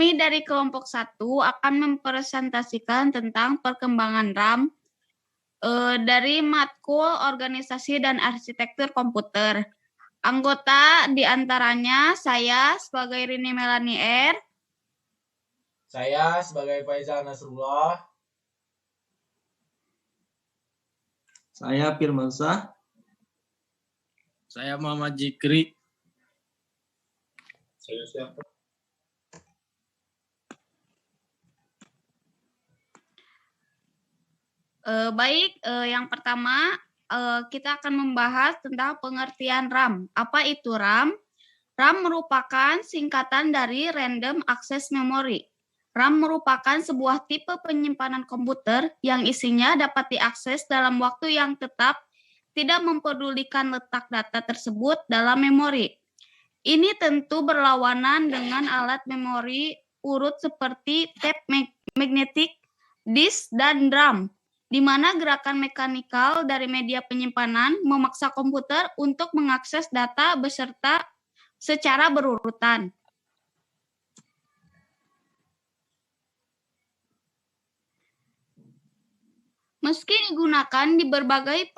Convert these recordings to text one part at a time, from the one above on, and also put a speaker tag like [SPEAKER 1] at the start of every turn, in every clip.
[SPEAKER 1] Kami dari kelompok 1 akan mempresentasikan tentang perkembangan RAM dari matkul organisasi dan arsitektur komputer. Anggota diantaranya saya sebagai Rini Melanie R.
[SPEAKER 2] Saya sebagai Faizal Nasrullah.
[SPEAKER 3] Saya Firmansyah.
[SPEAKER 4] Saya Muhammad Jikri.
[SPEAKER 5] Saya siapa?
[SPEAKER 1] Yang pertama kita akan membahas tentang pengertian RAM. Apa itu RAM? RAM merupakan singkatan dari Random Access Memory. RAM merupakan sebuah tipe penyimpanan komputer yang isinya dapat diakses dalam waktu yang tetap, tidak mempedulikan letak data tersebut dalam memori. Ini tentu berlawanan dengan alat memori urut seperti tape magnetic, disk, dan drum, di mana gerakan mekanikal dari media penyimpanan memaksa komputer untuk mengakses data beserta secara berurutan. Meski digunakan di berbagai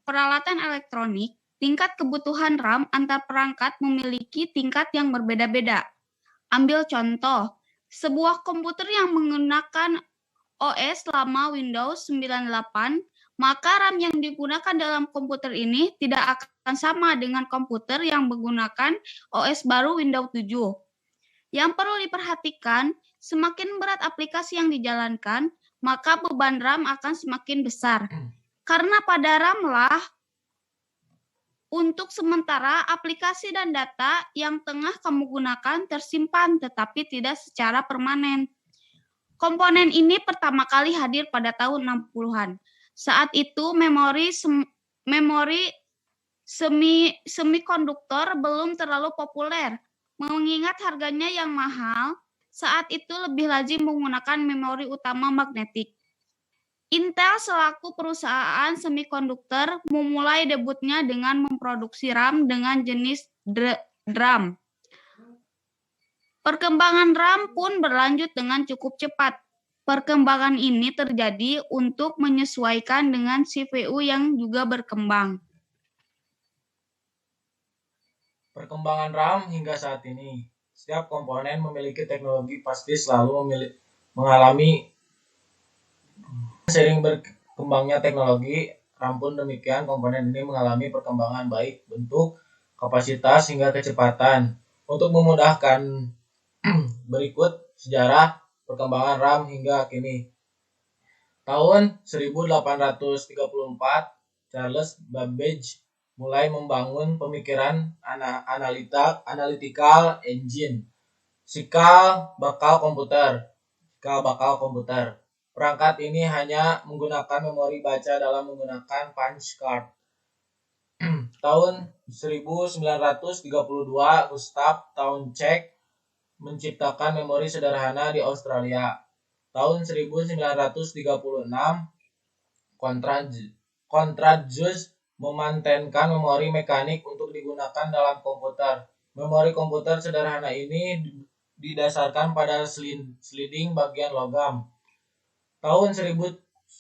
[SPEAKER 1] peralatan elektronik, tingkat kebutuhan RAM antar perangkat memiliki tingkat yang berbeda-beda. Ambil contoh, sebuah komputer yang menggunakan OS lama Windows 98, maka RAM yang digunakan dalam komputer ini tidak akan sama dengan komputer yang menggunakan OS baru Windows 7. Yang perlu diperhatikan, semakin berat aplikasi yang dijalankan, maka beban RAM akan semakin besar. Karena pada RAM lah, untuk sementara aplikasi dan data yang tengah kamu gunakan tersimpan, tetapi tidak secara permanen. Komponen ini pertama kali hadir pada tahun 60-an. Saat itu memori semikonduktor belum terlalu populer. Mengingat harganya yang mahal, saat itu lebih lazim menggunakan memori utama magnetik. Intel selaku perusahaan semikonduktor memulai debutnya dengan memproduksi RAM dengan jenis DRAM. Perkembangan RAM pun berlanjut dengan cukup cepat. Perkembangan ini terjadi untuk menyesuaikan dengan CPU yang juga berkembang.
[SPEAKER 2] Perkembangan RAM hingga saat ini. Setiap komponen memiliki teknologi pasti selalu mengalami seiring berkembangnya teknologi, RAM pun demikian. Komponen ini mengalami perkembangan baik bentuk, kapasitas, hingga kecepatan. Untuk memudahkan berikut sejarah perkembangan RAM hingga kini. Tahun 1834, Charles Babbage mulai membangun pemikiran analytical engine, cikal bakal komputer. Perangkat ini hanya menggunakan memori baca dalam menggunakan punch card. Tahun 1932, Gustav Townshend menciptakan memori sederhana di Australia. Tahun 1936, Contrajus mematenkan memori mekanik untuk digunakan dalam komputer. Memori komputer sederhana ini didasarkan pada sliding bagian logam. Tahun 1939,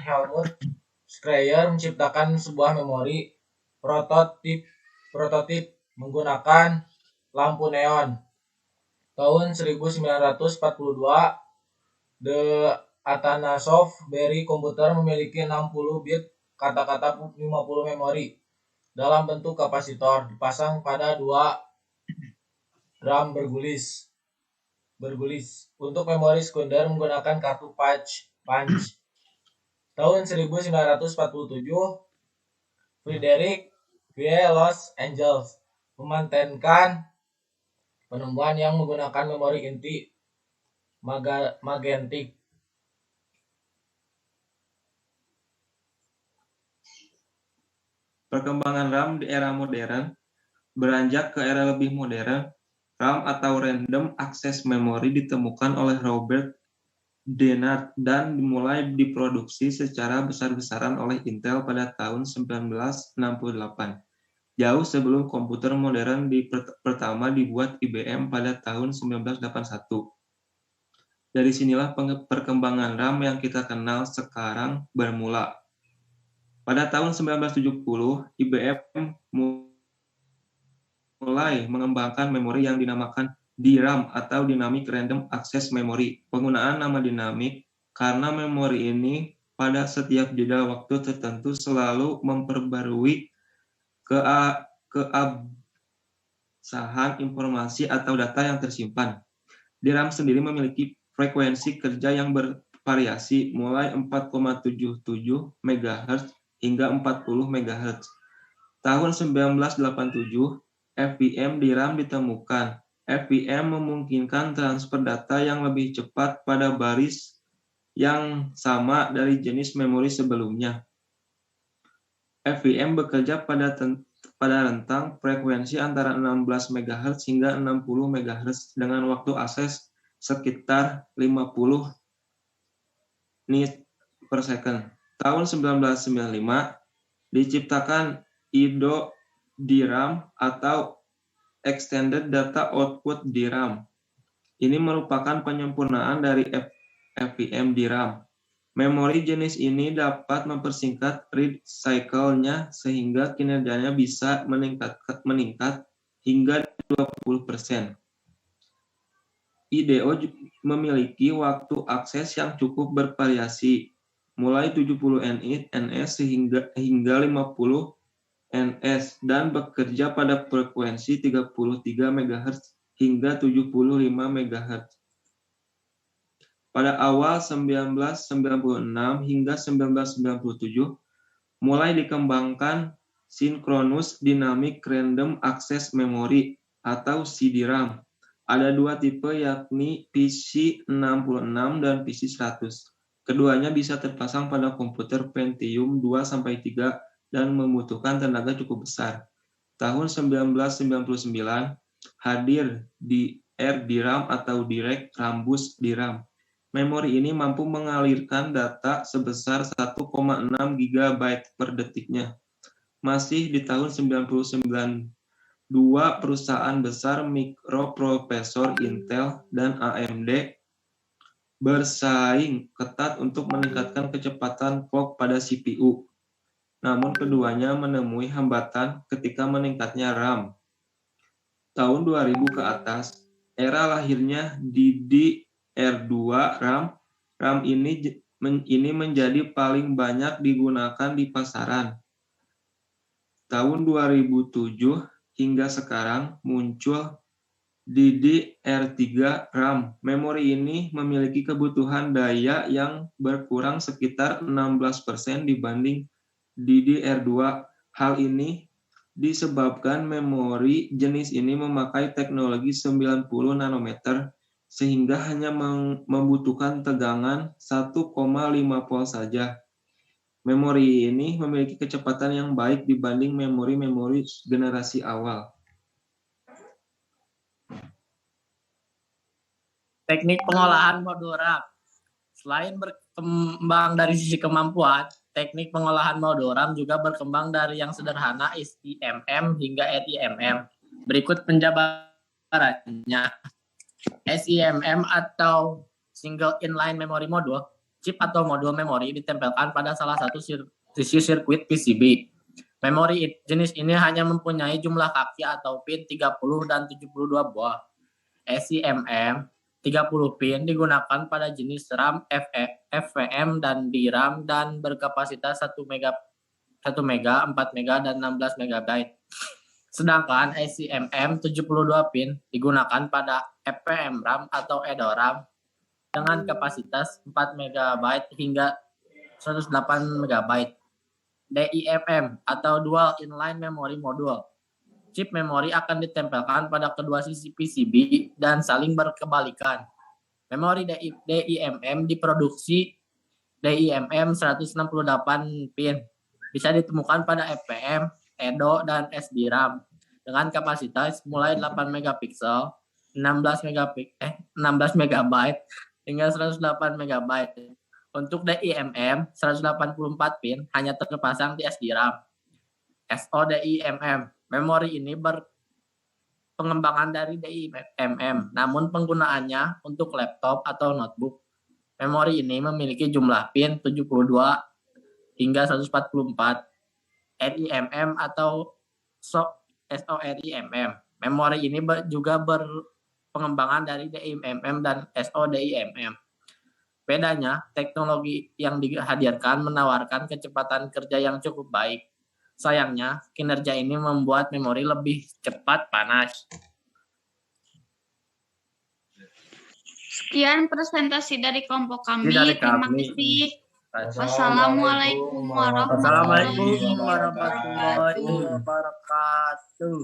[SPEAKER 2] Helmut Schreier menciptakan sebuah memori prototip menggunakan lampu neon. Tahun 1942, The Atanasoff Berry komputer memiliki 60 bit kata-kata 50 memori dalam bentuk kapasitor dipasang pada 2 drum bergulis. Untuk memori sekunder menggunakan kartu punch. Tahun 1947, Frederick W. Los Angeles mematenkan penemuan yang menggunakan memori inti magnetik.
[SPEAKER 3] Perkembangan RAM di era modern. Beranjak ke era lebih modern, RAM atau Random Access Memory ditemukan oleh Robert Dennard dan dimulai diproduksi secara besar-besaran oleh Intel pada tahun 1968. jauh sebelum komputer modern pertama dibuat IBM pada tahun 1981. Dari sinilah perkembangan RAM yang kita kenal sekarang bermula. Pada tahun 1970, IBM mulai mengembangkan memori yang dinamakan DRAM atau Dynamic Random Access Memory. Penggunaan nama dinamik karena memori ini pada setiap jeda waktu tertentu selalu memperbarui keabsahan informasi atau data yang tersimpan. DRAM sendiri memiliki frekuensi kerja yang bervariasi mulai 4,77 MHz hingga 40 MHz. Tahun 1987, FVM DRAM ditemukan. FVM memungkinkan transfer data yang lebih cepat pada baris yang sama dari jenis memori sebelumnya. FVM bekerja pada rentang frekuensi antara 16 MHz hingga 60 MHz dengan waktu akses sekitar 50 nit per second. Tahun 1995 diciptakan IDO DRAM atau Extended Data Output DRAM. Ini merupakan penyempurnaan dari FVM DRAM. Memori jenis ini dapat mempersingkat read cycle-nya sehingga kinerjanya bisa meningkat hingga 20%. IDO memiliki waktu akses yang cukup bervariasi, mulai 70 ns hingga 50 ns dan bekerja pada frekuensi 33 MHz hingga 75 MHz. Pada awal 1996 hingga 1997, mulai dikembangkan Synchronous Dynamic Random Access Memory atau CD-RAM. Ada dua tipe yakni PC66 dan PC100. Keduanya bisa terpasang pada komputer Pentium 2-3 dan membutuhkan tenaga cukup besar. Tahun 1999 hadir di DRAM atau Direct Rambus DRAM. Memori ini mampu mengalirkan data sebesar 1,6 GB per detiknya. Masih di tahun 1999, dua perusahaan besar mikroprosesor Intel dan AMD bersaing ketat untuk meningkatkan kecepatan clock pada CPU. Namun keduanya menemui hambatan ketika meningkatnya RAM. Tahun 2000 ke atas, era lahirnya DDR2 RAM. RAM ini menjadi paling banyak digunakan di pasaran. Tahun 2007 hingga sekarang muncul DDR3 RAM. Memori ini memiliki kebutuhan daya yang berkurang sekitar 16% dibanding DDR2. Hal ini disebabkan memori jenis ini memakai teknologi 90 nanometer sehingga hanya membutuhkan tegangan 1,5 volt saja. Memori ini memiliki kecepatan yang baik dibanding memori-memori generasi awal.
[SPEAKER 4] Teknik pengolahan modul RAM. Selain berkembang dari sisi kemampuan, teknik pengolahan modul RAM juga berkembang dari yang sederhana SIMM hingga RIMM. Berikut penjabarannya. SIMM atau Single Inline Memory Module, chip atau modul memori ditempelkan pada salah satu sisi sirkuit PCB. Memori jenis ini hanya mempunyai jumlah kaki atau pin 30 dan 72 buah. SIMM 30 pin digunakan pada jenis RAM, FVM, dan DRAM dan berkapasitas 1 MB, 4 MB, dan 16 MB. Sedangkan SIMM 72 pin digunakan pada FVM RAM atau EDORAM dengan kapasitas 4 MB hingga 108 MB. DIMM atau Dual Inline Memory Module. Chip memori akan ditempelkan pada kedua sisi PCB dan saling berkebalikan. Memori DIMM diproduksi DIMM 168 pin. Bisa ditemukan pada FVM, EDO, dan SDRAM dengan kapasitas mulai 8 megapiksel, 16 MB hingga 108 MB. Untuk DIMM 184 pin hanya terpasang di SDRAM. SODIMM Memori ini pengembangan dari DIMM, namun penggunaannya untuk laptop atau notebook. Memori ini memiliki jumlah pin 72 hingga 144 RIMM atau SORIMM. Memori ini juga berpengembangan dari DIMM dan SODIMM. Bedanya, teknologi yang dihadirkan menawarkan kecepatan kerja yang cukup baik. Sayangnya, kinerja ini membuat memori lebih cepat panas.
[SPEAKER 1] Sekian presentasi dari kelompok kami.
[SPEAKER 4] Dari
[SPEAKER 1] Terima
[SPEAKER 4] kami.
[SPEAKER 1] kasih. Wassalamualaikum warahmatullahi
[SPEAKER 4] Assalamualaikum
[SPEAKER 1] wabarakatuh.
[SPEAKER 4] warahmatullahi wabarakatuh.